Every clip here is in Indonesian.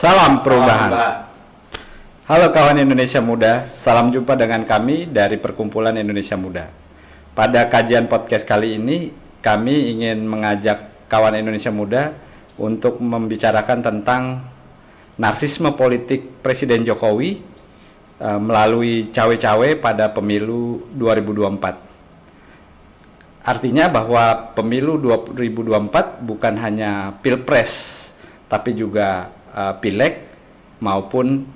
Salam perubahan. Halo kawan Indonesia Muda, salam jumpa dengan kami dari Perkumpulan Indonesia Muda. Pada kajian podcast kali ini, kami ingin mengajak kawan Indonesia Muda untuk membicarakan tentang narsisme politik Presiden Jokowi melalui cawe-cawe pada pemilu 2024. Artinya bahwa pemilu 2024 bukan hanya pilpres, tapi juga pileg maupun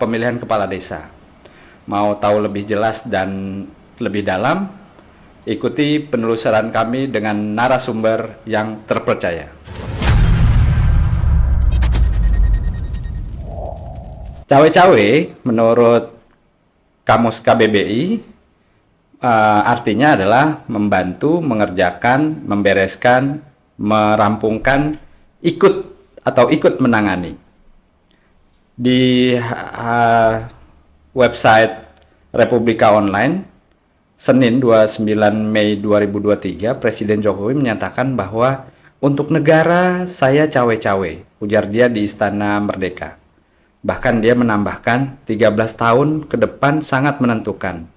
pemilihan kepala desa. Mau tahu lebih jelas dan lebih dalam, ikuti penelusuran kami dengan narasumber yang terpercaya. Cawe-cawe menurut Kamus KBBI artinya adalah membantu, mengerjakan, membereskan, merampungkan, ikut menangani. Di website Republika Online, Senin 29 Mei 2023, Presiden Jokowi menyatakan bahwa untuk negara saya cawe-cawe, ujar dia di Istana Merdeka. Bahkan dia menambahkan 13 tahun ke depan sangat menentukan.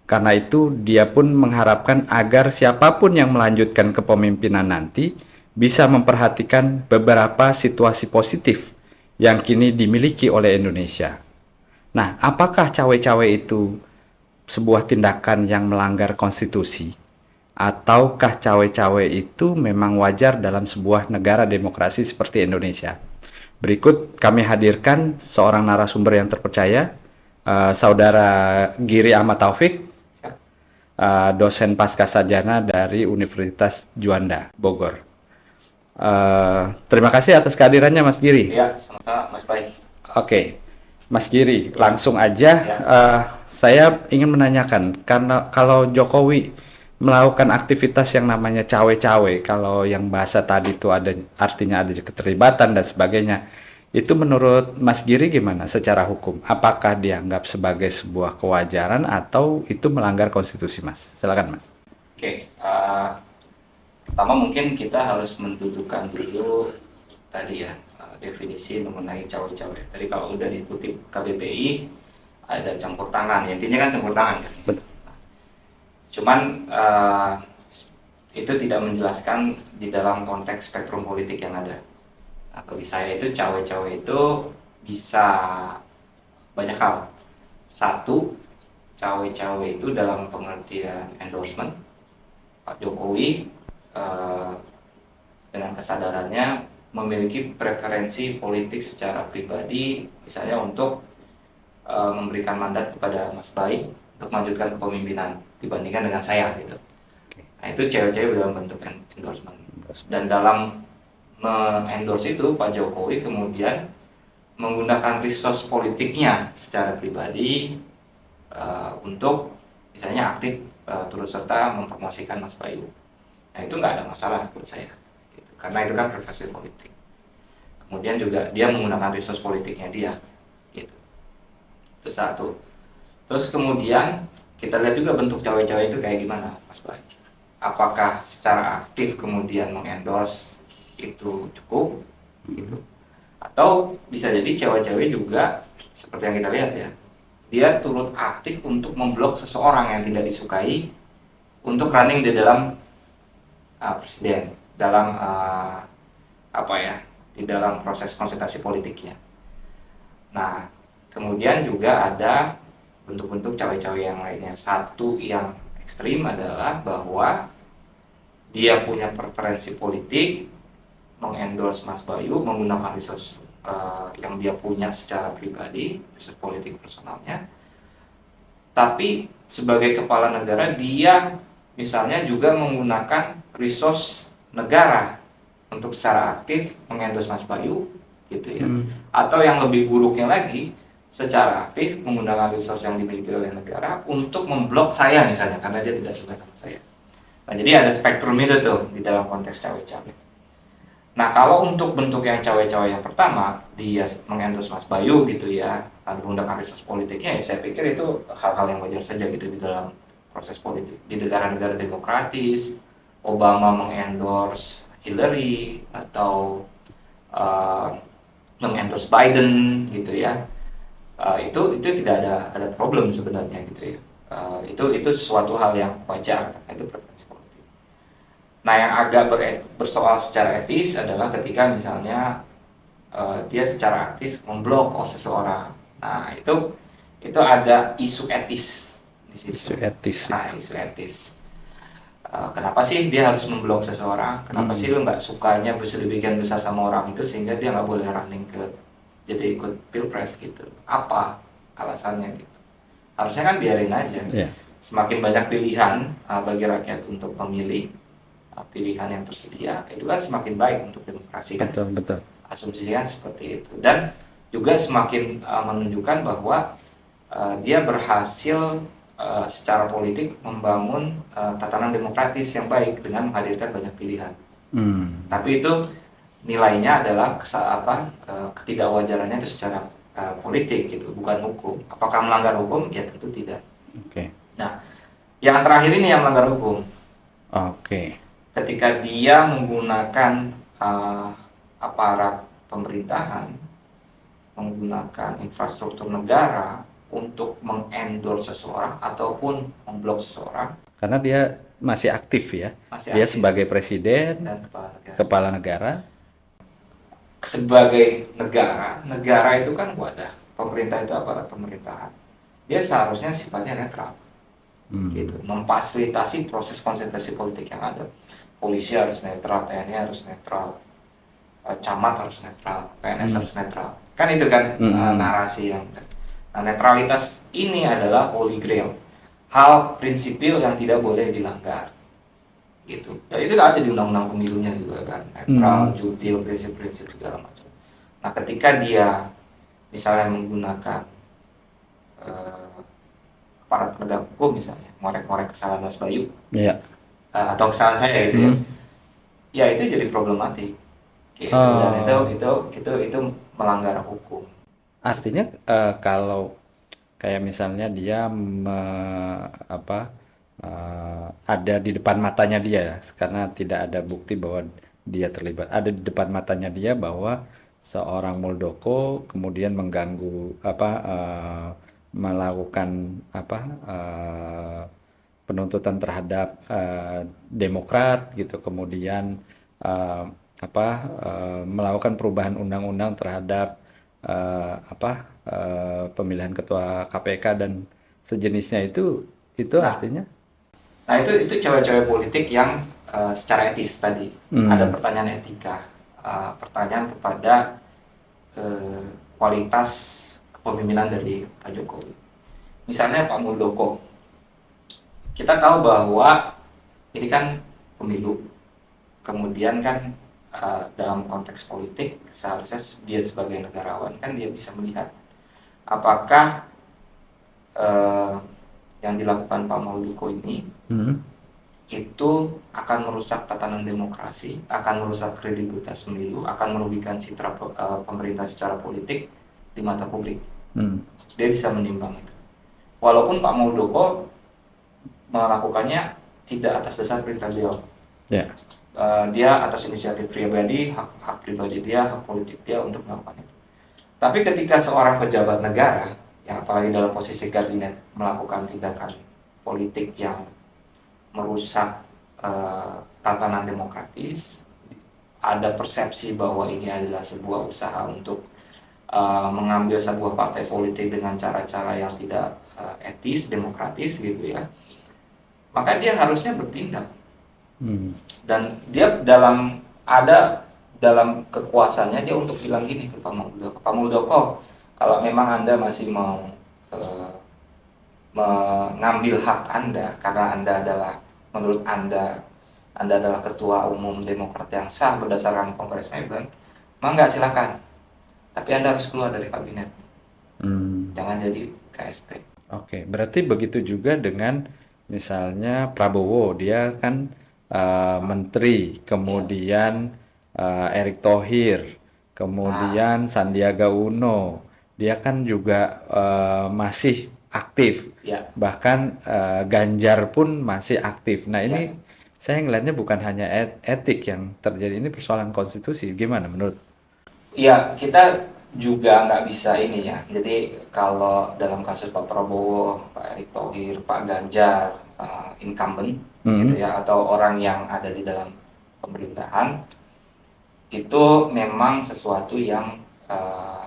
Karena itu dia pun mengharapkan agar siapapun yang melanjutkan kepemimpinan nanti bisa memperhatikan beberapa situasi positif yang kini dimiliki oleh Indonesia. Nah, apakah cawe-cawe itu sebuah tindakan yang melanggar konstitusi? Ataukah cawe-cawe itu memang wajar dalam sebuah negara demokrasi seperti Indonesia? Berikut kami hadirkan seorang narasumber yang terpercaya, Saudara Giri Ahmad Taufik, dosen Pascasarjana dari Universitas Juanda, Bogor. Terima kasih atas kehadirannya Mas Giri. Ya, sama-sama Mas Bay. Oke, Mas Giri, langsung aja saya ingin menanyakan, karena kalau Jokowi melakukan aktivitas yang namanya cawe-cawe, kalau yang bahasa tadi itu ada artinya ada keterlibatan dan sebagainya, itu menurut Mas Giri gimana secara hukum? Apakah dianggap sebagai sebuah kewajaran atau itu melanggar konstitusi, Mas? Silakan, Mas. Oke, pertama mungkin kita harus mendudukan dulu tadi ya definisi mengenai cawe-cawe. Tadi kalau udah dikutip KBBI ada campur tangan, ya, intinya kan campur tangan kan. Betul. Cuman itu tidak menjelaskan di dalam konteks spektrum politik yang ada. Nah, bagi saya itu cawe-cawe itu bisa banyak hal. Satu, cawe-cawe itu dalam pengertian endorsement. Pak Jokowi dengan kesadarannya memiliki preferensi politik secara pribadi, misalnya untuk memberikan mandat kepada Mas Bay untuk melanjutkan kepemimpinan dibandingkan dengan saya gitu. Nah, itu cewek-cewek dalam bentuk endorsement. Dan dalam endorse itu Pak Jokowi kemudian menggunakan resource politiknya secara pribadi untuk misalnya aktif turut serta mempromosikan Mas Bayu. Nah, itu nggak ada masalah menurut saya gitu. Karena itu kan preferensi politik. Kemudian juga dia menggunakan resource politiknya dia gitu. Itu satu. Terus kemudian kita lihat juga bentuk cawe-cawe itu kayak gimana Mas Bayu. Apakah secara aktif kemudian mengendorse itu cukup gitu, atau bisa jadi cewek-cewek juga seperti yang kita lihat ya, dia turut aktif untuk memblok seseorang yang tidak disukai untuk running di dalam presiden, dalam di dalam proses konsultasi politiknya. Nah, kemudian juga ada bentuk-bentuk cawe-cawe yang lainnya. Satu yang ekstrim adalah bahwa dia punya preferensi politik, mengendorse Mas Bayu menggunakan resource yang dia punya secara pribadi, resource politik personalnya. Tapi sebagai kepala negara dia misalnya juga menggunakan resource negara untuk secara aktif mengendorse Mas Bayu gitu ya. Atau yang lebih buruknya lagi, secara aktif menggunakan resource yang dimiliki oleh negara untuk memblok saya misalnya karena dia tidak suka sama saya. Nah, jadi ada spektrum itu tuh di dalam konteks cawe-cawe. Nah, kalau untuk bentuk yang cawe-cawe yang pertama, dia mengendorse Mas Bayu gitu ya, menggunakan resource politiknya, ya saya pikir itu hal-hal yang wajar saja gitu di dalam proses politik. Di negara-negara demokratis, Obama mengendorse Hillary atau mengendorse Biden gitu ya. Itu tidak ada problem sebenarnya gitu ya. Itu sesuatu hal yang wajar karena itu preferensi politik. Nah, yang agak bersoal secara etis adalah ketika misalnya dia secara aktif memblok seseorang. Nah, itu ada isu etis di situ. Isu etis ya. Nah, isu etis. Kenapa sih dia harus memblok seseorang? Kenapa sih lu nggak sukanya bersedemikian besar sama orang itu sehingga dia nggak boleh running ke jadi ikut pilpres gitu? Apa alasannya gitu? Harusnya kan biarin aja. Yeah. Semakin banyak pilihan bagi rakyat untuk memilih pilihan yang tersedia, itu kan semakin baik untuk demokrasi kan? Betul. Asumsinya seperti itu. Dan juga semakin menunjukkan bahwa dia berhasil secara politik membangun tatanan demokratis yang baik dengan menghadirkan banyak pilihan. Tapi itu nilainya adalah ketidakwajarannya itu secara politik gitu, bukan hukum. Apakah melanggar hukum? Ya tentu tidak. Oke. Nah, yang terakhir ini yang melanggar hukum. Oke. Ketika dia menggunakan aparat pemerintahan, menggunakan infrastruktur negara untuk mengendorse seseorang ataupun memblok seseorang. Karena dia masih aktif ya. Dia aktif sebagai presiden dan kepala negara. Sebagai negara itu kan wadah. Pemerintah itu aparat pemerintahan. Dia seharusnya sifatnya netral. Gitu, memfasilitasi proses konsentrasi politik yang ada. Polisi harus netral, TNI harus netral, camat harus netral, PNS harus netral. Kan itu kan narasi yang. Nah, netralitas ini adalah holy grail, hal prinsipil yang tidak boleh dilanggar, gitu. Dan itu ada di undang-undang pemilunya juga kan, netral, jurdil, prinsip-prinsip segala macam. Nah, ketika dia misalnya menggunakan aparat penegak hukum misalnya, ngorek-ngorek kesalahan Mas Bayu, atau kesalahan saya gitu ya, ya itu jadi problematik. Gitu. Dan itu melanggar hukum. Artinya kalau kayak misalnya dia ada di depan matanya dia, karena tidak ada bukti bahwa dia terlibat, ada di depan matanya dia bahwa seorang Muldoko kemudian mengganggu melakukan penuntutan terhadap Demokrat gitu, kemudian melakukan perubahan undang-undang terhadap pemilihan ketua KPK dan sejenisnya itu artinya. Nah, itu cewek-cewek politik yang secara etis tadi ada pertanyaan etika, pertanyaan kepada kualitas kepemimpinan dari Pak Jokowi. Misalnya Pak Muldoko, kita tahu bahwa ini kan pemilu, kemudian kan dalam konteks politik seharusnya dia sebagai negarawan kan dia bisa melihat apakah yang dilakukan Pak Muldoko ini itu akan merusak tatanan demokrasi, akan merusak kredibilitas pemilu, akan merugikan citra pemerintah secara politik di mata publik. Dia bisa menimbang itu. Walaupun Pak Muldoko melakukannya tidak atas dasar perintah beliau. Dia atas inisiatif pribadi, hak pribadi dia, hak politik dia untuk melakukan itu. Tapi ketika seorang pejabat negara, yang apalagi dalam posisi kabinet, melakukan tindakan politik yang merusak tatanan demokratis, ada persepsi bahwa ini adalah sebuah usaha untuk mengambil sebuah partai politik dengan cara-cara yang tidak etis, demokratis gitu ya, maka dia harusnya bertindak. Dan dia dalam kekuasaannya dia untuk bilang gini ke Pak Muldoko, kalau memang Anda masih mau mengambil hak Anda karena Anda adalah, menurut Anda adalah ketua umum Demokrat yang sah berdasarkan Kongres Maybank, maka silakan. Tapi Anda harus keluar dari kabinet. Jangan jadi KSP. Oke, berarti begitu juga dengan misalnya Prabowo, dia kan menteri, kemudian Erick Thohir, kemudian Sandiaga Uno, dia kan juga masih aktif, bahkan Ganjar pun masih aktif. Nah ini saya ngelihatnya bukan hanya etik yang terjadi, ini persoalan konstitusi. Gimana menurut? ya kita juga nggak bisa ini ya. Jadi kalau dalam kasus Pak Prabowo, Pak Erick Thohir, Pak Ganjar, incumbent gitu Hmm. ya, atau orang yang ada di dalam pemerintahan, itu memang sesuatu yang eh,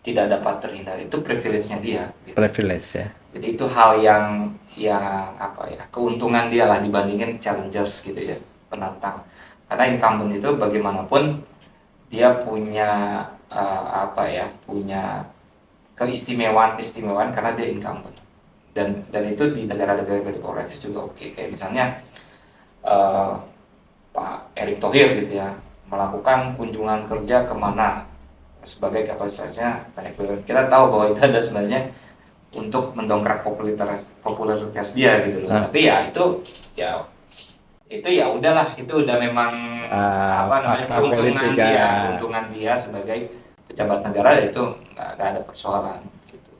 tidak dapat terhindari. Itu privilege-nya dia. Gitu. Privilege ya. Jadi itu hal yang apa ya, keuntungan dia lah dibandingin challengers gitu ya, penantang. Karena incumbent itu bagaimanapun dia punya apa ya, punya keistimewaan karena dia incumbent. Dan itu di negara-negara demokratis juga oke. Kayak misalnya eh, Pak Erick Thohir gitu ya, melakukan kunjungan kerja kemana sebagai kapasitasnya banyak banget. Kita tahu bahwa itu ada sebenarnya untuk mendongkrak popularitas dia gitu loh. Tapi ya itu ya udahlah, itu udah memang apa namanya, Fakta keuntungan politik dia, ya. keuntungan dia sebagai pejabat negara, itu nggak ada persoalan gitu.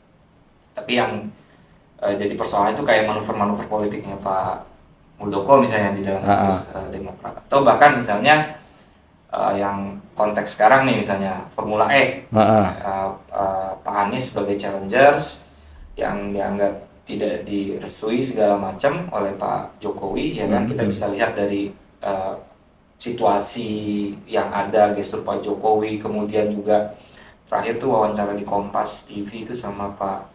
Tapi yang jadi persoalan itu kayak manuver-manuver politiknya Pak Muldoko misalnya di dalam kasus Demokrat, atau bahkan misalnya yang konteks sekarang nih misalnya Formula E, Pak Anies sebagai challengers yang dianggap tidak direstui segala macam oleh Pak Jokowi, ya kan. Kita bisa lihat dari situasi yang ada, gestur Pak Jokowi, kemudian juga terakhir tuh wawancara di Kompas TV itu sama Pak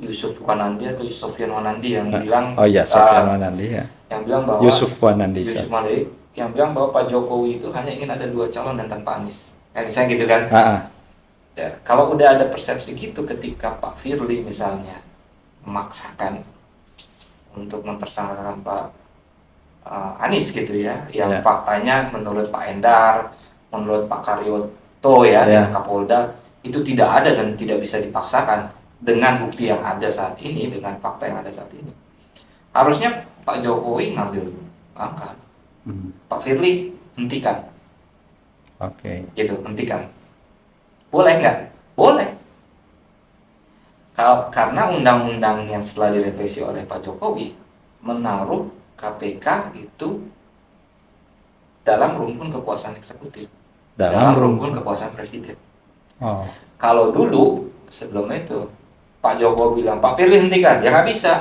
Yusuf Wanandi atau Sofian Wanandi yang bilang, oh iya, Sofian Wanandi ya, yang bilang bahwa Yusuf Wanandi yang bilang bahwa Pak Jokowi itu hanya ingin ada 2 calon dan tanpa Anies, misalnya gitu kan. Ya, kalau udah ada persepsi gitu ketika Pak Firly misalnya memaksakan untuk mempersangkakan Pak Anies gitu ya, yang faktanya menurut Pak Endar, menurut Pak Karyoto ya, yang Kapolda, itu tidak ada dan tidak bisa dipaksakan dengan bukti yang ada saat ini, dengan fakta yang ada saat ini. Harusnya Pak Jokowi ngambil langkah. Pak Firly hentikan. Gitu, hentikan. Boleh nggak? Boleh. Karena undang-undang yang setelah direvisi oleh Pak Jokowi menaruh KPK itu dalam rumpun kekuasaan eksekutif, dalam rumpun kekuasaan presiden. Kalau dulu sebelum itu Pak Jokowi bilang Pak Firly hentikan, ya nggak bisa.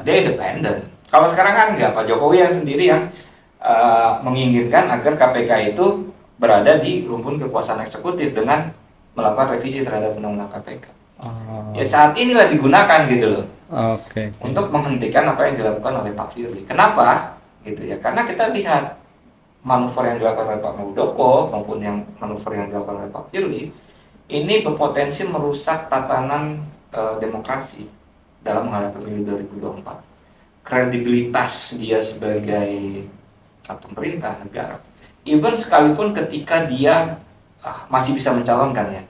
Dia independen. Kalau sekarang kan nggak, Pak Jokowi yang sendiri yang menginginkan agar KPK itu berada di rumpun kekuasaan eksekutif dengan melakukan revisi terhadap undang-undang KPK. Ya saat inilah digunakan gitu loh, untuk menghentikan apa yang dilakukan oleh Pak Firly. Kenapa? Gitu ya, karena kita lihat manuver yang dilakukan oleh Pak Muldoko maupun yang manuver yang dilakukan oleh Pak Firly ini berpotensi merusak tatanan demokrasi dalam menghadapi pemilu 2024. Kredibilitas dia sebagai pemerintah negara, even sekalipun ketika dia masih bisa mencalonkan ya,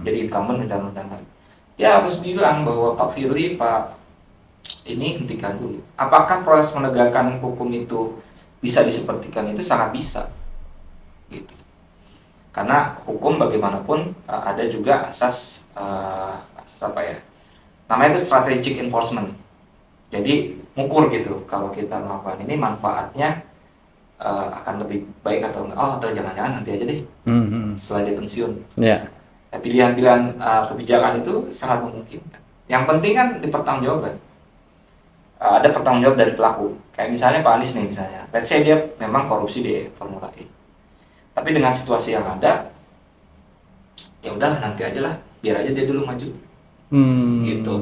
jadi incumbent mencalonkan lagi, dia harus bilang bahwa Pak Firly, Pak ini hentikan dulu. Apakah proses menegakkan hukum itu bisa disepertikan? Itu sangat bisa gitu. Karena hukum bagaimanapun ada juga asas apa ya, namanya itu strategic enforcement. Jadi ngukur gitu, kalau kita melakukan ini manfaatnya akan lebih baik atau enggak. Atau jangan-jangan nanti aja deh setelah dia pensiun. Pilihan-pilihan kebijakan itu sangat memungkinkan. Yang penting kan dipertanggungjawabkan. Ada pertanggungjawab dari pelaku. Kayak misalnya Pak Anies nih misalnya, let's say dia memang korupsi di Formula E. Tapi dengan situasi yang ada, ya udah nanti aja lah, biar aja dia dulu maju. Gitu.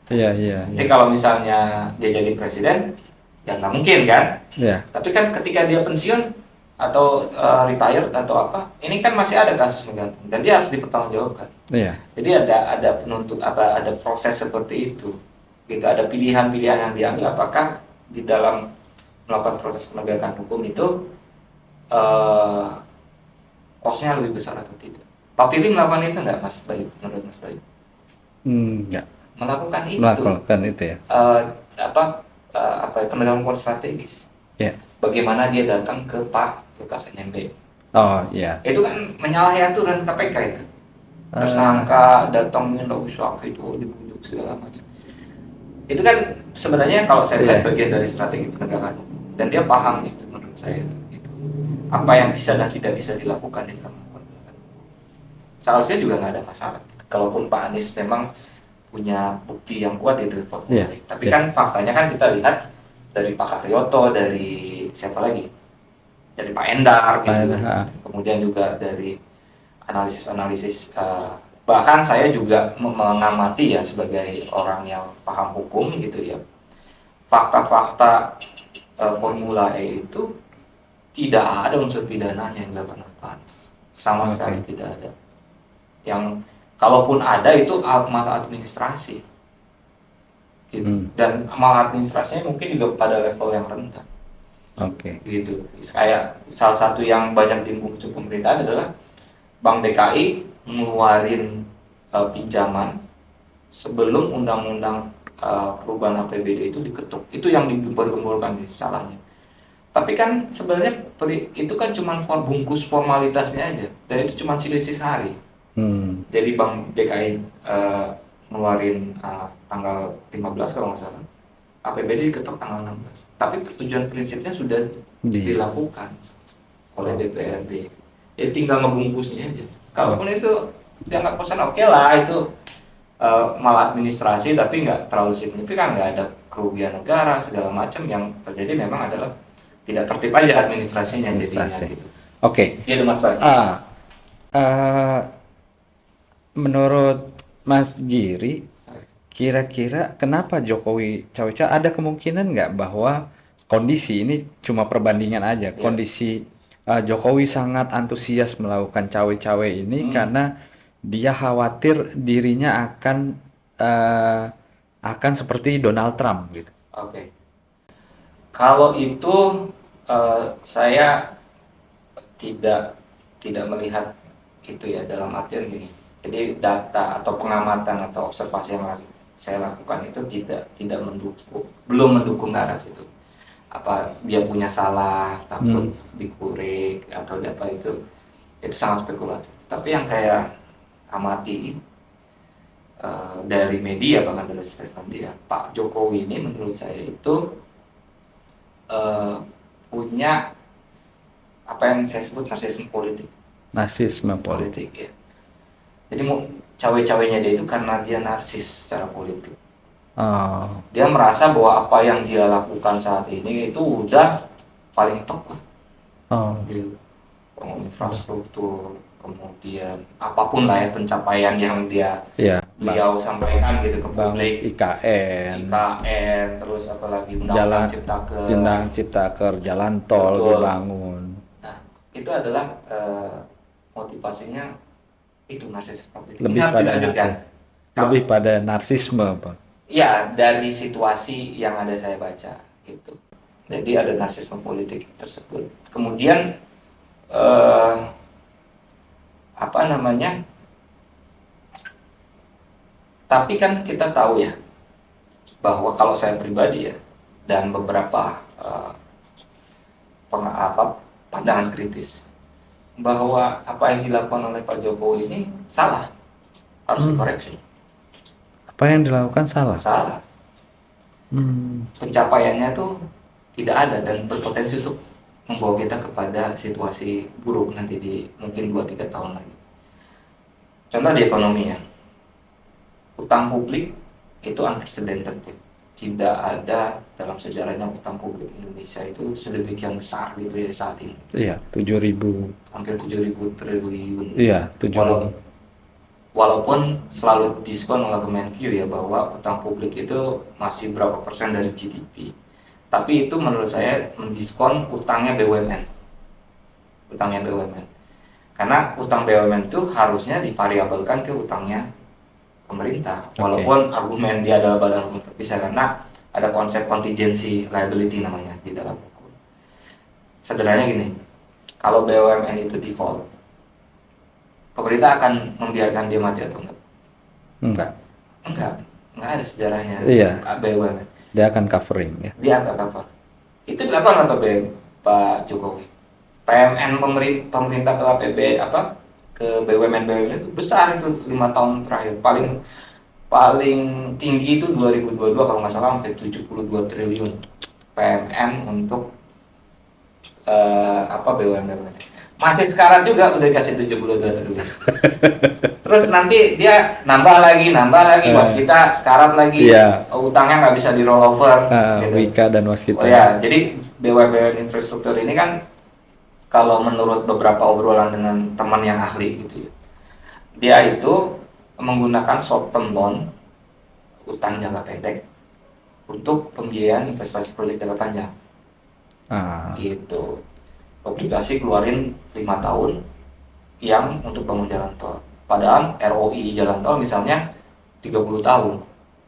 Nanti kalau misalnya dia jadi presiden, ya nggak mungkin kan. Tapi kan ketika dia pensiun atau retired atau apa, ini kan masih ada kasus menggantung dan dia harus dipertanggungjawabkan. Jadi ada penuntut ada proses seperti itu. Gitu, ada pilihan-pilihan yang diambil, apakah di dalam melakukan proses penegakan hukum itu cost-nya lebih besar atau tidak. Pak Firly melakukan itu nggak, Mas Bayu? Menurut Mas Bayu? Enggak. Melakukan itu ya. Penegakan hukum strategis. Bagaimana dia datang ke Pak Lukas NMB? Itu kan menyalahi aturan KPK itu. Tersangka datangin lagi itu dibujuk segala macam. Itu kan sebenarnya kalau saya lihat bagian dari strategi penegakan hukum, dan dia paham itu menurut saya gitu. Apa yang bisa dan tidak bisa dilakukan di dalam penegakan. seharusnya juga nggak ada masalah. Kalaupun Pak Anies memang punya bukti yang kuat itu Iya, tapi iya. kan faktanya kan kita lihat dari Pak Karyoto, dari siapa lagi, dari Pak Endar gitu, Ha. kemudian juga dari analisis-analisis, bahkan saya juga mengamati ya sebagai orang yang paham hukum gitu ya, fakta-fakta Formula E itu tidak ada unsur pidananya yang dilakukan oleh Pak Anies, sama sekali Oke. tidak ada. Yang kalaupun ada itu malah administrasi gitu, dan maladministrasinya mungkin juga pada level yang rendah Oke. gitu. Kayak salah satu yang banyak dimuncul pemerintahan adalah Bank DKI ngeluarin pinjaman sebelum undang-undang perubahan APBD itu diketuk. Itu yang digembor-gemborkan salahnya. Tapi kan sebenarnya itu kan cuma bungkus formalitasnya aja, dan itu cuma selisih sehari. Jadi Bank DKI ngeluarin tanggal 15 kalau nggak salah, APBD diketok tanggal 16. Tapi persetujuan prinsipnya sudah dilakukan oleh DPRD. Ya tinggal ngebungkusnya aja. Kalaupun itu dianggap pesan, oke lah, itu malah administrasi tapi nggak terlalu signifikan, nggak ada kerugian negara segala macam. Yang terjadi memang adalah tidak tertib aja administrasinya jadinya gitu. Oke. Gitu Mas Pak. Menurut Mas Giri, kira-kira kenapa Jokowi cawe-cawe? Ada kemungkinan nggak bahwa kondisi ini cuma perbandingan aja? Iya. Kondisi Jokowi sangat antusias melakukan cawe-cawe ini karena dia khawatir dirinya akan seperti Donald Trump gitu. Oke. Kalau itu saya tidak melihat itu ya, dalam artian gini. Jadi data atau pengamatan atau observasi yang saya lakukan itu tidak mendukung, belum mendukung ke arah situ. Apa dia punya salah, takut dikurik atau apa, itu sangat spekulatif. Tapi yang saya amati dari media, bahkan dari statement dia, Pak Jokowi ini menurut saya itu punya apa yang saya sebut narsisme politik. Narsisme politik. Ya. Jadi mau cawe-cawenya dia itu karena dia narsis secara politik. Dia merasa bahwa apa yang dia lakukan saat ini itu udah paling top lah. Di infrastruktur, kemudian apapun lah ya pencapaian yang beliau sampaikan gitu ke publik. IKN, terus apalagi Undang-Undang Ciptaker, jalan tol dibangun. Nah, itu adalah motivasinya itu narsis seperti itu. Lebih pada narsisme, Pak. Iya, dari situasi yang ada saya baca gitu. Jadi ada narsisme politik tersebut. Kemudian tapi kan kita tahu ya bahwa kalau saya pribadi ya, dan beberapa pandangan kritis, bahwa apa yang dilakukan oleh Pak Jokowi ini salah, harus dikoreksi. Apa yang dilakukan salah? Pencapaiannya tuh tidak ada dan berpotensi untuk membawa kita kepada situasi buruk nanti di mungkin 2-3 tahun lagi. Contoh di ekonomi ya, utang publik itu unprecedented. Tidak ada dalam sejarahnya utang publik Indonesia itu sedemikian besar gitu ya saat ini. Iya, hampir 7.000 triliun. Iya, 7.000. Walaupun selalu diskon oleh Kemenkyu ya bahwa utang publik itu masih berapa persen dari GDP. Tapi itu menurut saya mendiskon utangnya BUMN. Karena utang BUMN itu harusnya divariabelkan ke utangnya pemerintah. Walaupun argumen dia adalah badan hukum terpisah, karena ada konsep contingency liability namanya di dalam hukum. Sederhananya gini, kalau BUMN itu default, pemerintah akan membiarkan dia mati atau enggak? Enggak ada sejarahnya. BUMN. Dia akan covering ya. Dia akan cover. Itu dilakukan oleh Pak Jokowi. PMN pemerintah ke APB ke BUMN itu besar itu 5 tahun terakhir. Paling tinggi itu 2022 kalau nggak salah sampai 72 triliun PMN untuk BUMN. masih sekarat juga udah dikasih 72 triliun. Terus nanti dia nambah lagi, waskita sekarat lagi, Iya, utangnya nggak bisa di rollover gitu. Wika dan Oh Waskita. ya, jadi BUMN infrastruktur ini kan kalau menurut beberapa obrolan dengan teman yang ahli gitu ya, dia itu menggunakan short term loan, utang jangka pendek untuk pembiayaan investasi proyek jangka panjang Ah, gitu. Obligasi keluarin 5 tahun yang untuk bangun jalan tol. Padahal ROI jalan tol misalnya 30 tahun.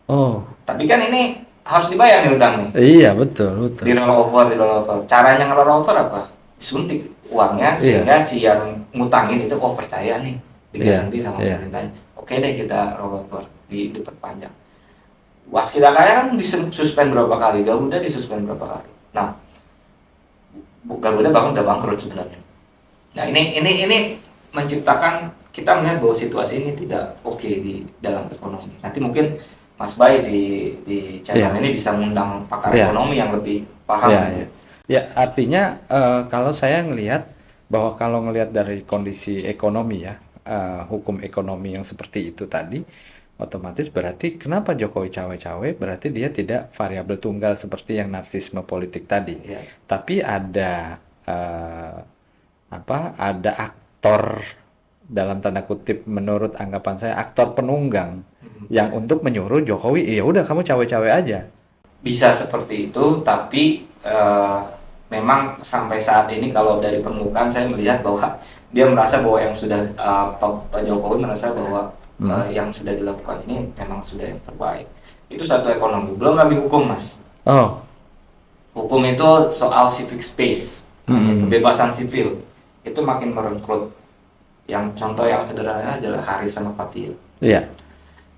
oh, Tapi kan ini harus dibayar nih utang nih. iya betul betul. Di rollover. Caranya nge-rollover apa? Disuntik uangnya Iya, sehingga si yang ngutangin itu oh percaya nih iya, digaranti sama iya. pemerintahnya. Oke deh kita rollover diperpanjang. Waskita Karya kan disuspend berapa kali, Garuda disuspend berapa kali. Nah, Garuda bahkan udah bangkrut sebenarnya. Nah ini menciptakan kita melihat bahwa situasi ini tidak oke di dalam ekonomi. Nanti mungkin Mas Bay di channel Iya. ini bisa mengundang pakar Iya. ekonomi yang lebih paham. Ya, gitu. ya. Ya, artinya kalau saya ngelihat bahwa kalau ngelihat dari kondisi ekonomi ya, hukum ekonomi yang seperti itu tadi, otomatis berarti kenapa Jokowi cawe-cawe? Berarti dia tidak variabel tunggal seperti yang narsisme politik tadi. Ya. Tapi ada eh, apa? Ada aktor dalam tanda kutip menurut anggapan saya aktor penunggang yang untuk menyuruh Jokowi, ya udah kamu cawe-cawe aja. Bisa seperti itu, tapi memang sampai saat ini kalau dari permukaan saya melihat bahwa dia merasa bahwa yang sudah Pak Jokowi merasa bahwa yang sudah dilakukan ini memang sudah yang terbaik. Itu satu ekonomi, belum lagi hukum mas. Oh, Hukum itu soal civic space, kebebasan sipil itu makin merekrut. Yang contoh yang sederhana adalah Haris sama Fatil. iya.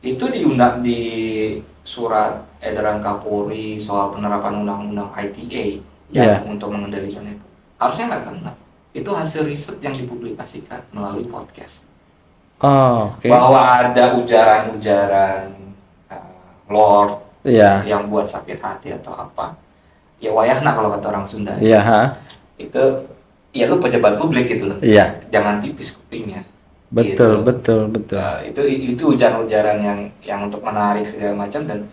Itu diundang di surat edaran Kapolri soal penerapan undang-undang ITE yang untuk mengendalikan itu. Harusnya nggak kena. Itu hasil riset yang dipublikasikan melalui podcast. Oh, oke. Bahwa ada ujaran-ujaran Lord yang buat sakit hati atau apa. Ya wayahna kalau kata orang Sunda. Iya, Itu ya lu pejabat publik gitu loh. Iya. Jangan tipis kupingnya. Betul, Gitu. betul, betul. Itu ujaran-ujaran yang untuk menarik segala macam dan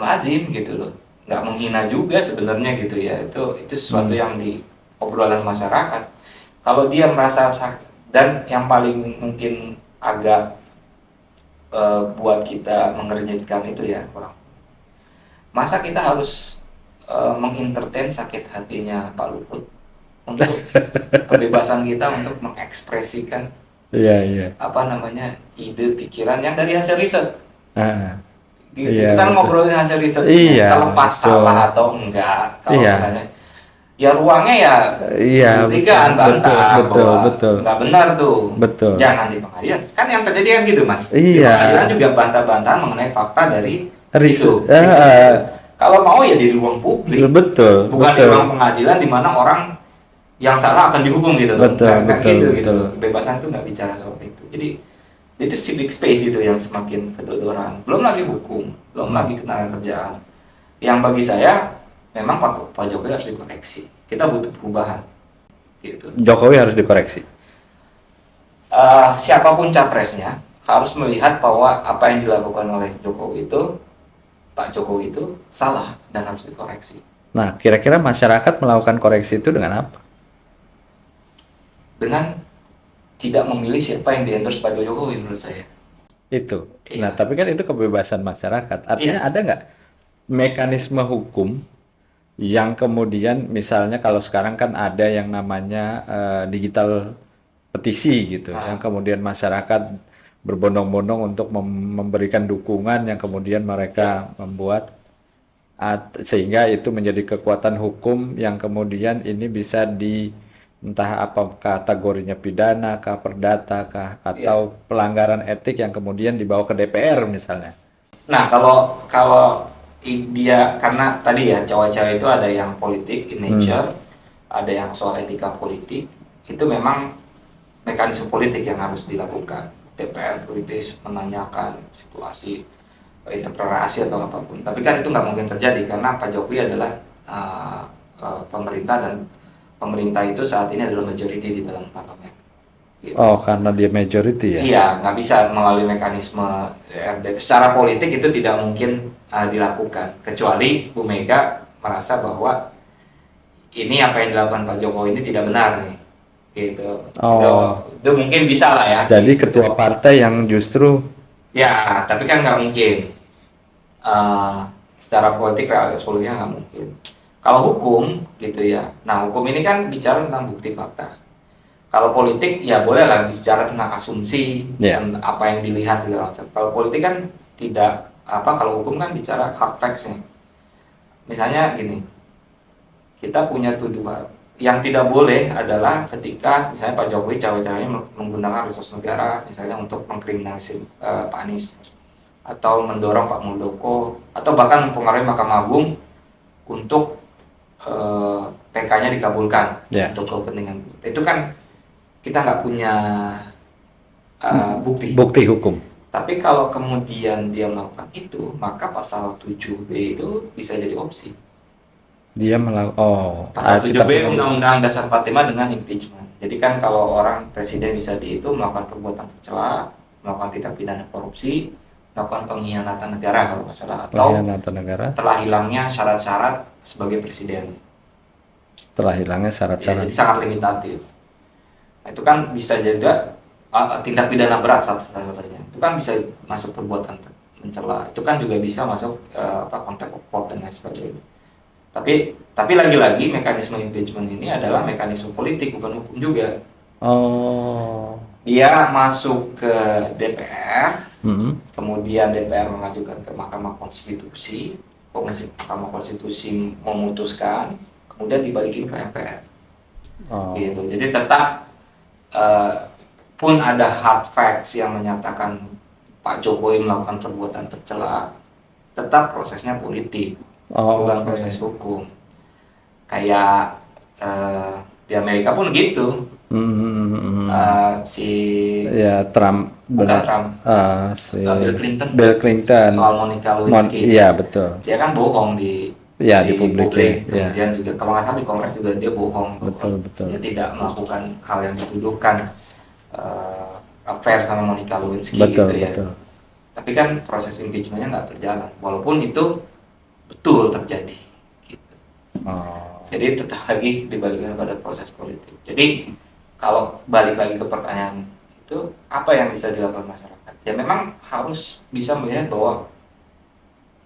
lazim gitu loh, nggak menghina juga sebenarnya gitu ya, itu sesuatu yang di obrolan masyarakat. Kalau dia merasa dan yang paling mungkin agak buat kita mengernyitkan itu ya orang, masa kita harus mengentertain sakit hatinya Pak Luhut untuk kebebasan kita untuk mengekspresikan apa namanya ide pikiran yang dari hasil riset. Gitu. Iya, kita betul. ngobrolin hasil riset, Iya, terlepas betul. salah atau enggak. Kalau Iya. misalnya ya ruangnya ya Iya, buktikan, bantah bahwa betul. nggak benar tuh. Betul. Jangan di pengadilan. Kan yang terjadi kan gitu mas. Di Iya. pengadilan juga bantah-bantahan mengenai fakta dari itu. Riset. Kalau mau ya di ruang publik. Betul. Bukan di ruang pengadilan di mana orang yang salah akan dihukum gitu loh. Betul, Nggak gitu betul. gitu loh. Kebebasan itu nggak bicara soal itu. Jadi itu civic space itu yang semakin kedodoran. Belum lagi hukum, belum lagi ketenaga kerjaan. Yang bagi saya memang Pak Jokowi harus dikoreksi. Kita butuh perubahan. Gitu. Jokowi harus dikoreksi. Siapapun capresnya harus melihat bahwa apa yang dilakukan oleh Jokowi itu, Pak Jokowi itu salah dan harus dikoreksi. Nah, kira-kira masyarakat melakukan koreksi itu dengan apa? Dengan tidak memilih siapa yang di-endorse Pak Jokowi menurut saya. Itu. Iya. Nah, tapi kan itu kebebasan masyarakat. Artinya ada nggak mekanisme hukum yang kemudian misalnya kalau sekarang kan ada yang namanya digital petisi gitu, yang kemudian masyarakat berbondong-bondong untuk memberikan dukungan yang kemudian mereka membuat sehingga itu menjadi kekuatan hukum yang kemudian ini bisa entah apa kategorinya pidana kah, perdata kah, atau pelanggaran etik yang kemudian dibawa ke DPR misalnya. Nah, kalau dia karena tadi ya cawe-cawe itu ada yang politik in nature, ada yang soal etika politik, itu memang mekanisme politik yang harus dilakukan. DPR kritis menanyakan situasi interpelasi atau apapun. Tapi kan itu nggak mungkin terjadi karena Pak Jokowi adalah pemerintah dan pemerintah itu saat ini adalah majority di dalam parlemen. Gitu. Oh, karena dia majority ya? Iya, nggak bisa melalui mekanisme RDP. Secara politik itu tidak mungkin dilakukan, kecuali Bu Mega merasa bahwa ini apa yang dilakukan Pak Jokowi ini tidak benar nih, gitu. Oh, Itu mungkin bisa lah ya. jadi gitu. ketua partai yang justru Ya, tapi kan nggak mungkin. Eh, Secara politik resolusinya nggak mungkin. Kalau hukum, gitu ya. Nah, hukum ini kan bicara tentang bukti fakta. Kalau politik ya boleh lah bicara tentang asumsi ya. dan apa yang dilihat segala macam. Kalau politik kan tidak apa, kalau hukum kan bicara hard facts-nya. Misalnya gini, kita punya tuduhan yang tidak boleh adalah ketika misalnya Pak Jokowi cawe-cawenya menggunakan resource negara misalnya untuk mengkriminalisir Pak Anies atau mendorong Pak Muldoko atau bahkan mempengaruhi Mahkamah Agung untuk PK-nya dikabulkan untuk kepentingan itu kan kita nggak punya bukti hukum. Tapi kalau kemudian dia melakukan itu, maka pasal 7B itu bisa jadi opsi. Dia melakukan pasal 7B Undang-Undang Dasar 45 dengan impeachment. Jadi kan kalau orang presiden bisa melakukan perbuatan tercela, melakukan tindak pidana korupsi, melakukan pengkhianatan negara kalau nggak salah, atau telah hilangnya syarat-syarat sebagai presiden. Telah hilangnya syarat-syarat. Jadi sangat limitatif. Nah, itu kan bisa juga tindak pidana berat satu-satunya. Itu kan bisa masuk perbuatan mencela. Itu kan juga bisa masuk contempt of court dan lain sebagainya. Tapi lagi-lagi mekanisme impeachment ini adalah mekanisme politik bukan hukum juga. Oh. Dia masuk ke DPR, kemudian DPR mengajukan ke Mahkamah Konstitusi, Mahkamah Konstitusi memutuskan, kemudian dibalikin ke MPR. Gitu. Jadi tetap pun ada hard facts yang menyatakan Pak Jokowi melakukan perbuatan tercela, tetap prosesnya politik, bukan proses hukum. Kayak di Amerika pun gitu. Trump, bukan Trump, Bill Clinton soal Monica Lewinsky. Iya betul. Dia kan bohong di publik. Kemudian juga kalau nggak salah di Kongres juga dia bohong. Betul. Dia tidak melakukan hal yang dituduhkan affair sama Monica Lewinsky gitu ya. Betul. Tapi kan proses impeachment-nya nggak berjalan, walaupun itu betul terjadi. Gitu. Jadi tetap lagi dibalikkan pada proses politik. Jadi kalau balik lagi ke pertanyaan itu, apa yang bisa dilakukan masyarakat? Ya memang harus bisa melihat bahwa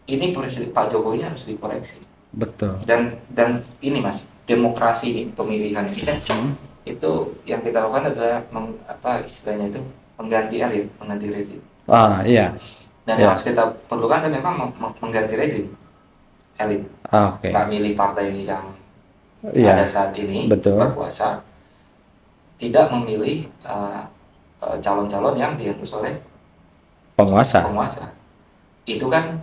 ini Pak Jokowi harus dikoreksi. Betul. Dan ini Mas, demokrasi ini, pemilihan ini kan itu yang kita lakukan adalah istilahnya itu mengganti elit, mengganti rezim. Iya. Dan yang harus kita perlukan dan memang mengganti rezim elit. Nggak milih partai yang ada saat ini berkuasa, tidak memilih calon-calon yang diendus oleh penguasa. Itu kan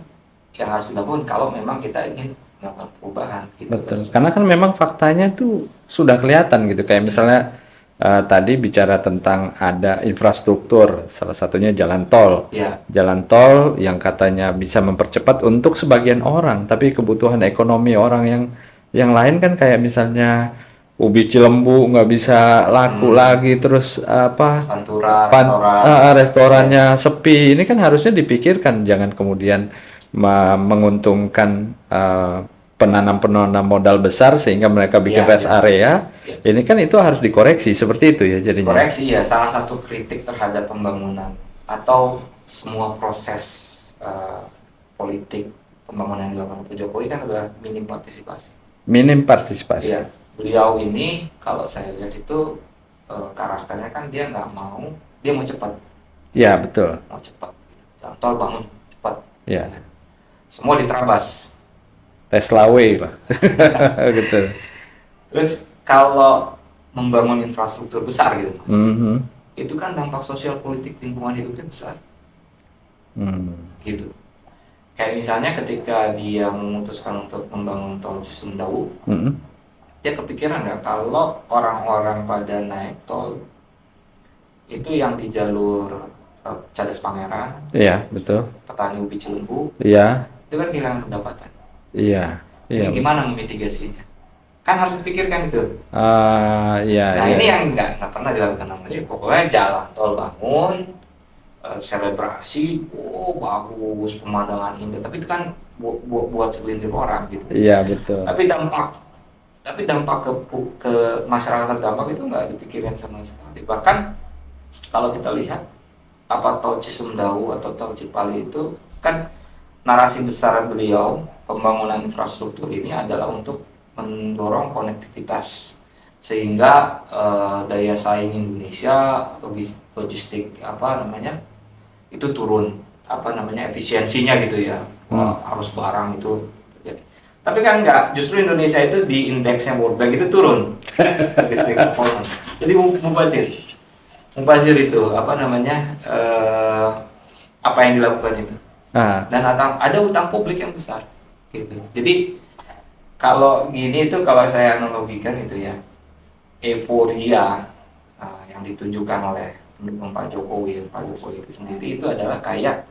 yang harus dilakukan kalau memang kita ingin melakukan perubahan. Gitu. Betul. Karena kan memang faktanya tuh sudah kelihatan gitu. Kayak misalnya tadi bicara tentang ada infrastruktur, salah satunya jalan tol. Jalan tol yang katanya bisa mempercepat untuk sebagian orang, tapi kebutuhan ekonomi orang yang lain kan kayak misalnya ubi Cilembu nggak bisa laku lagi, terus Pantura, restorannya sepi. Ini kan harusnya dipikirkan, jangan kemudian menguntungkan penanam modal besar sehingga mereka bikin rest area. Ini kan itu harus dikoreksi seperti itu ya jadinya. Koreksi ya, salah satu kritik terhadap pembangunan atau semua proses politik pembangunan yang dilakukan Pak Jokowi kan adalah minim partisipasi. Iya. Beliau ini kalau saya lihat itu karakternya kan dia nggak mau, dia mau cepat. Iya betul. Mau cepat. Jalan tol bangun cepat. Iya. Semua diterabas. Tesla way lah. Gitu. Terus kalau membangun infrastruktur besar gitu Mas, itu kan dampak sosial politik lingkungan hidupnya besar. Gitu. Kayak misalnya ketika dia memutuskan untuk membangun tol Cisumdawu, dia kepikiran nggak kalau orang-orang pada naik tol itu yang di jalur Cadas Pangeran, iya betul, petani ubi Cilembu, iya, itu kan kehilangan pendapatan. Iya. Gimana memitigasinya? Kan harus dipikirkan itu. Iya, Nah iya. ini yang nggak pernah dilakukan namanya. Pokoknya jalan tol bangun, selebrasi, oh bagus, pemandangan indah. Tapi itu kan buat segelintir orang gitu. Iya, betul. Tapi dampak ke masyarakat terdampak itu nggak dipikirin sama sekali. Bahkan kalau kita lihat apa tol Cisumdawu atau tol Cipali itu kan narasi besar beliau pembangunan infrastruktur ini adalah untuk mendorong konektivitas sehingga daya saing Indonesia logistik apa namanya itu turun apa namanya efisiensinya gitu ya. Wah, harus barang itu terjadi. Tapi kan enggak, justru Indonesia itu di indeksnya World Bank itu turun logistik performance. Jadi mubazir itu apa namanya apa yang dilakukan itu Ah, dan ada utang publik yang besar gitu. Jadi kalau gini itu kalau saya analogikan itu ya euforia yang ditunjukkan oleh pendukung Pak Jokowi itu sendiri itu adalah kayak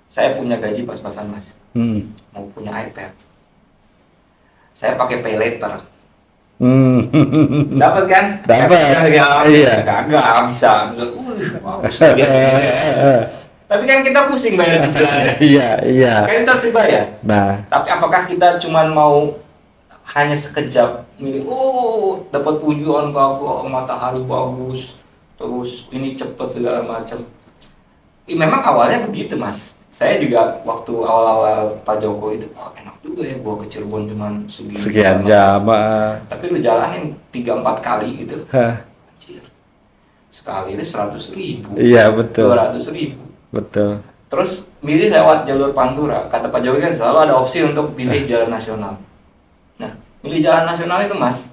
saya punya gaji pas-pasan mas, hmm. mau punya iPad, saya pakai pay later, Hmm. dapat kan? Dapat. Gagal, Iya. gagal bisa, bagus. Tapi kan kita pusing bayar cicilannya, Iya, iya. kan itu harus dibayar. Nah, Tapi apakah kita cuman mau hanya sekejap milih, oh dapat pujian bagus, matahari bagus, terus ini cepet segala macam. Memang awalnya begitu mas. Saya juga waktu awal-awal Pak Jokowi itu, wah enak juga ya gua ke Cirebon cuman segini. sekian jam. Tapi lu jalanin 3-4 kali gitu. Hah, Anjir. Sekali itu 100.000, iya, betul. 200.000. Betul. Terus milih lewat jalur Pantura. Kata Pak Jokowi kan selalu ada opsi untuk pilih jalan nasional. Nah, milih jalan nasional itu mas,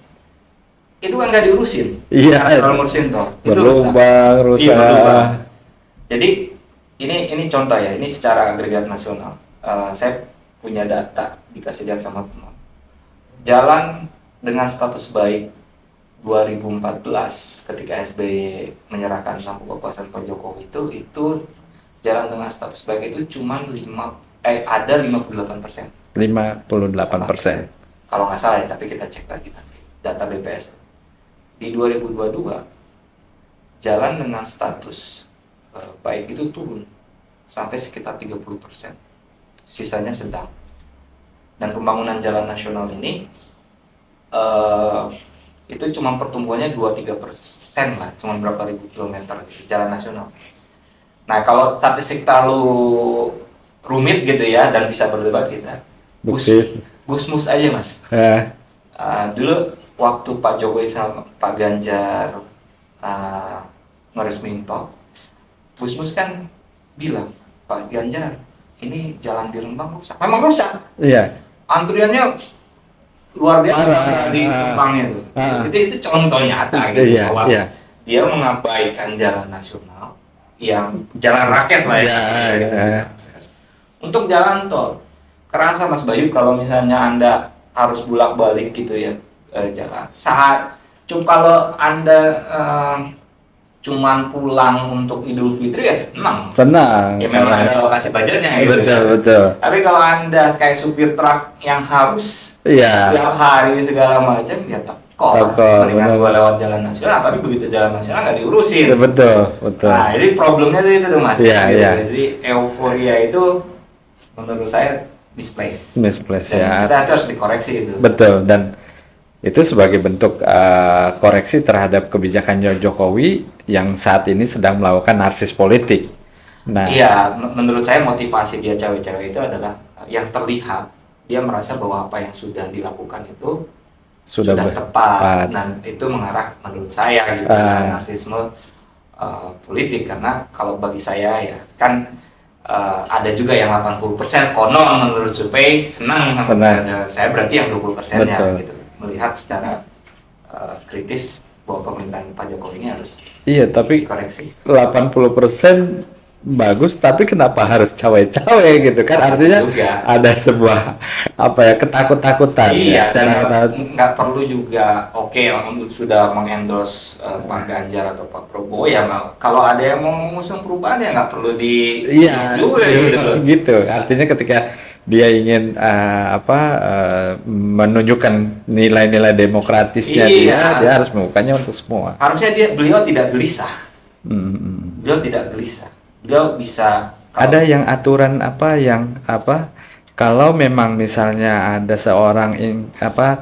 itu kan nggak diurusin. Iya. Kalau ngurusin toh, itu rusak. Berlubang, Iya, rusak. berlubang. Jadi ini contoh ya, ini secara agregat nasional. Saya punya data dikasih lihat sama teman. Jalan dengan status baik 2014 ketika SBY menyerahkan sampul kekuasaan Pak Jokowi itu jalan dengan status baik itu cuma ada 58%. 58%. Kalau nggak salah ya, tapi kita cek lagi nanti data BPS. Di 2022 jalan dengan status baik itu turun sampai sekitar 30%. Sisanya sedang. Dan pembangunan jalan nasional ini itu cuma pertumbuhannya 2-3% lah, cuma berapa ribu kilometer jalan nasional. Nah kalau statistik terlalu rumit gitu ya dan bisa berdebat kita, Bukti. Gusmus aja mas. Dulu waktu Pak Jokowi sama Pak Ganjar ngeresmiin tol, Gusmus kan bilang, Pak Ganjar ini jalan di Rembang rusak. Memang rusak. Iya. Antriannya luar biasa Parah. di Rembangnya tuh. Itu contoh nyata gitu Iya, bahwa iya. dia mengabaikan jalan nasional yang jalan rakyat lah ya. Iya. Untuk jalan tol, kerasa Mas Bayu kalau misalnya Anda harus bolak-balik gitu ya jalan. Kalau Anda cuman pulang untuk Idul Fitri ya senang. Senang. Ya memang ada alokasi budgetnya gitu. Betul, Ya. betul. Tapi kalau Anda kayak supir truk yang harus Iya. tiap hari segala macam ya tekor. Mendingan gua lewat jalan nasional, tapi begitu jalan nasional nggak diurusin. Betul, betul. Nah, jadi problemnya itu tuh Mas. Iya, gitu. iya. Jadi euforia itu menurut saya misplaced. Misplaced Dan ya. kita harus dikoreksi itu. Betul, dan itu sebagai bentuk koreksi terhadap kebijakan Jokowi yang saat ini sedang melakukan narsis politik. Nah, Iya, menurut saya motivasi dia cawe-cawe itu adalah yang terlihat dia merasa bahwa apa yang sudah dilakukan itu sudah tepat dan itu mengarah menurut saya gitu narsisme politik. Karena kalau bagi saya ya kan ada juga yang 80% konon menurut survei senang sama saya, berarti yang 20%-nya gitu melihat secara kritis bahwa pemerintahan Pak Jokowi ini harus iya, tapi dikoreksi. 80% bagus, tapi kenapa harus cawe-cawe gitu kan? Artinya juga. ada sebuah apa ya, ketakut-takutan Iya, ya. dan Takut-takut. nggak perlu juga oke untuk sudah mengendorse Pak Ganjar atau Pak Prabowo ya nggak. Kalau ada yang mau mengusung perubahan ya nggak perlu di Iya, juga gitu loh. gitu. Artinya ketika dia ingin menunjukkan nilai-nilai demokratisnya Iya, dia harus melakukannya untuk semua. harusnya beliau tidak gelisah. Hmm. Beliau tidak gelisah. Beliau bisa Ada yang aturan apa yang apa kalau memang misalnya ada seorang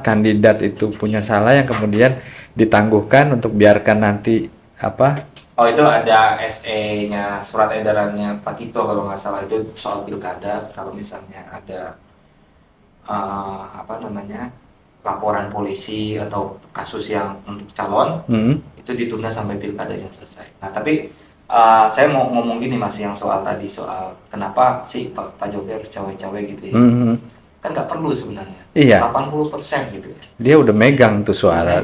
kandidat itu punya salah yang kemudian ditangguhkan untuk biarkan nanti apa. Oh itu ada SE-nya surat edarannya Pak Tito kalau nggak salah itu soal pilkada kalau misalnya ada apa namanya laporan polisi atau kasus yang untuk calon itu ditunda sampai pilkadanya selesai. Nah tapi saya mau ngomong gini mas yang soal tadi soal kenapa sih Pak Jokowi harus cawe-cawe gitu ya? Kan nggak perlu sebenarnya. Iya. 80% gitu ya. Dia udah megang tuh suara.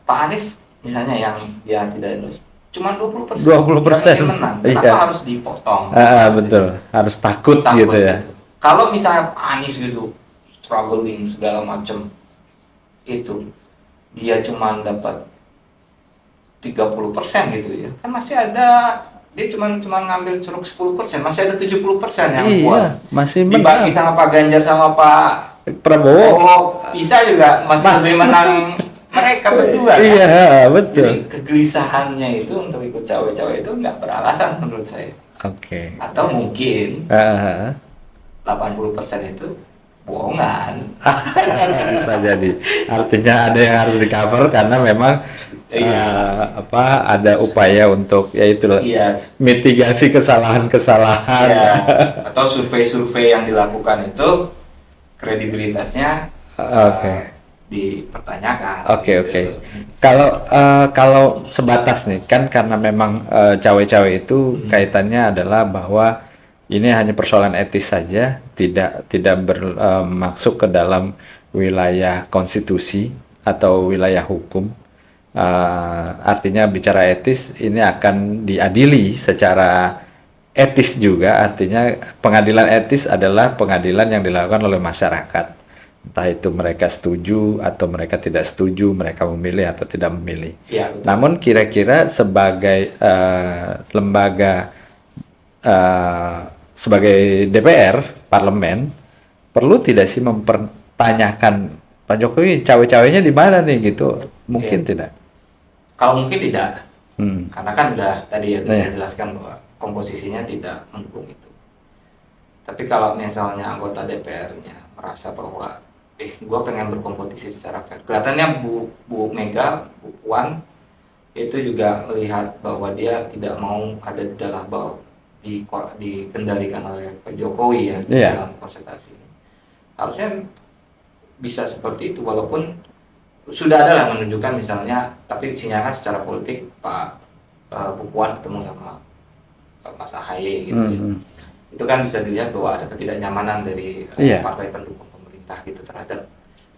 Pak Anies misalnya yang dia tidak endorse cuma 20%. 20%. Menang. Kenapa iya. harus dipotong? Betul. Harus takut gitu ya. Gitu. Kalau misalnya Anies gitu struggling segala macam itu dia cuma dapat 30% gitu ya. Kan masih ada dia cuma ngambil ceruk 10%, masih ada 70% yang puas. Masih dibagi sama Pak Ganjar sama Pak Prabowo. Bisa juga masih lebih menang mereka berdua. Iya, kan? betul. Jadi kegelisahannya itu untuk ikut cawe-cawe itu nggak beralasan menurut saya. Oke. Atau mungkin 80% itu bohongan. Bisa jadi. Artinya ada yang harus di-cover karena memang ada upaya untuk mitigasi kesalahan-kesalahan. Iya. Atau survei-survei yang dilakukan itu kredibilitasnya dipertanyakan. Oke. Kalau sebatas nih kan karena memang cawe-cawe itu kaitannya adalah bahwa ini hanya persoalan etis saja, tidak bermaksud ke dalam wilayah konstitusi atau wilayah hukum. Artinya bicara etis ini akan diadili secara etis juga. Artinya pengadilan etis adalah pengadilan yang dilakukan oleh masyarakat. Entah itu mereka setuju atau mereka tidak setuju, mereka memilih atau tidak memilih. Ya, namun kira-kira sebagai lembaga sebagai DPR, parlemen, perlu tidak sih mempertanyakan Pak Jokowi cawe-cawenya di mana nih gitu? Mungkin tidak. Kalau mungkin tidak, karena kan udah tadi saya jelaskan bahwa komposisinya tidak mendukung itu. Tapi kalau misalnya anggota DPR-nya merasa bahwa gue pengen berkompetisi secara fair. Kelihatannya Bu Mega, Bu Puan itu juga melihat bahwa dia tidak mau ada dalam bahwa dikendalikan oleh Pak Jokowi ya dalam konsentrasi ini. Harusnya bisa seperti itu walaupun sudah ada lah menunjukkan misalnya, tapi sinyalkan secara politik Pak Bu Puan ketemu sama Mas Ahaye gitu ya. Itu kan bisa dilihat bahwa ada ketidaknyamanan dari partai pendukung pemerintah gitu terhadap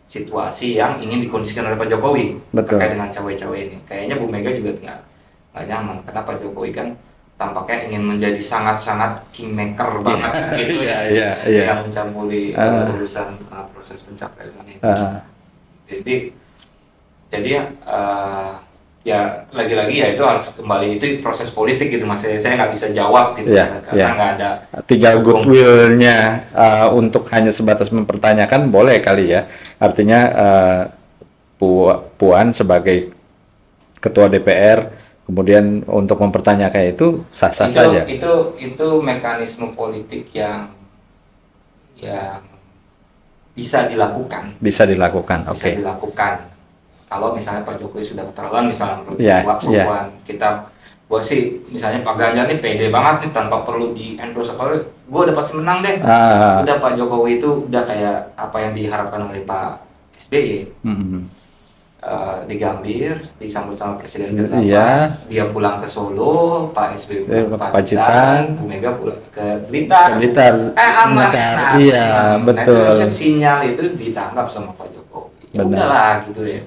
situasi yang ingin dikondisikan oleh Pak Jokowi. Betul. Terkait dengan cawe-cawe ini. Kayaknya Bu Mega juga nggak nyaman karena Pak Jokowi kan tampaknya ingin menjadi sangat-sangat kingmaker banget gitu yang mencampuri urusan proses pencapresan ini. Jadi ya lagi-lagi ya itu harus kembali itu proses politik gitu mas, saya nggak bisa jawab gitu karena nggak ada tinggal goodwill-nya untuk hanya sebatas mempertanyakan boleh kali ya, artinya Puan sebagai ketua DPR kemudian untuk mempertanyakan itu sah-sah saja. Itu mekanisme politik yang bisa dilakukan. Bisa dilakukan. Kalau misalnya Pak Jokowi sudah keterlaluan misalnya menurut Puan, gue sih misalnya Pak Ganjar nih pede banget nih tanpa perlu di endorse apa, gue udah pasti menang deh. Udah Pak Jokowi itu udah kayak apa yang diharapkan oleh Pak SBY. Di Gambir, disambut sama Presiden ke-8, dia pulang ke Solo, Pak SBY pulang ke Pacitan, Bu Mega pulang ke Blitar. Aman. Iya, betul. Sinyal itu ditangkap sama Pak Jokowi. Ya udahlah gitu ya.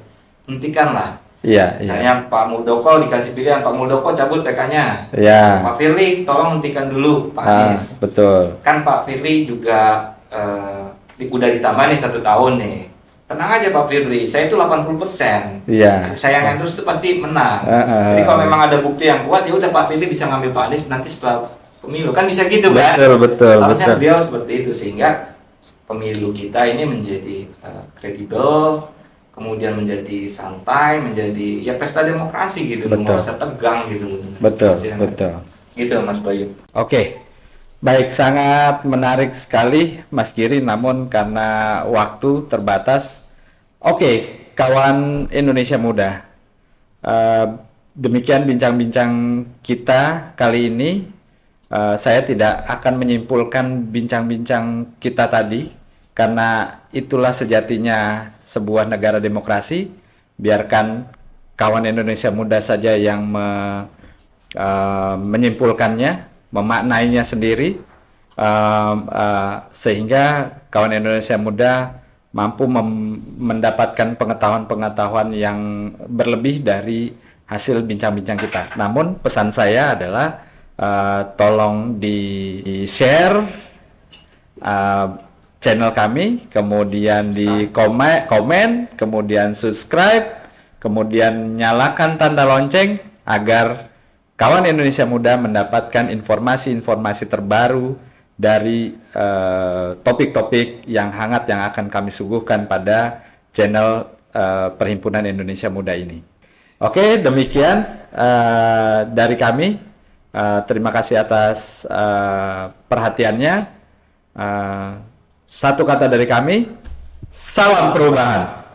Hentikanlah Iya, iya. Misalnya Pak Muldoko dikasih pilihan, Pak Muldoko cabut PK-nya. Ya, Pak Firly tolong hentikan dulu Pak Anies. betul. Kan Pak Firly juga udah ditambah nih 1 tahun nih. Tenang aja Pak Firly, saya itu 80%. Iya. Saya yang endorse itu pasti menang. Heeh. Jadi kalau memang ada bukti yang kuat, ya udah Pak Firly bisa ngambil Pak Anies nanti setelah pemilu. Kan bisa gitu kan? Betul, betul, Harusnya betul. beliau seperti itu sehingga pemilu kita ini menjadi kredibel, kemudian menjadi santai, menjadi ya pesta demokrasi gitu loh, Betul. nggak usah tegang gitu loh dengan Betul, situasi yang ada. betul. Gitu Mas Bayu. Oke, baik, sangat menarik sekali Mas Giri, namun karena waktu terbatas. Oke, kawan Indonesia Muda, eh, demikian bincang-bincang kita kali ini. Saya tidak akan menyimpulkan bincang-bincang kita tadi, karena itulah sejatinya sebuah negara demokrasi. Biarkan kawan Indonesia Muda saja yang menyimpulkannya, memaknainya sendiri, sehingga kawan Indonesia Muda mampu mendapatkan pengetahuan-pengetahuan yang berlebih dari hasil bincang-bincang kita. Namun pesan saya adalah tolong di-share channel kami, kemudian di komen, kemudian subscribe, kemudian nyalakan tanda lonceng agar kawan Indonesia Muda mendapatkan informasi-informasi terbaru dari topik-topik yang hangat yang akan kami suguhkan pada channel Perhimpunan Indonesia Muda ini. Oke, demikian dari kami. Terima kasih atas perhatiannya. Satu kata dari kami, salam perubahan.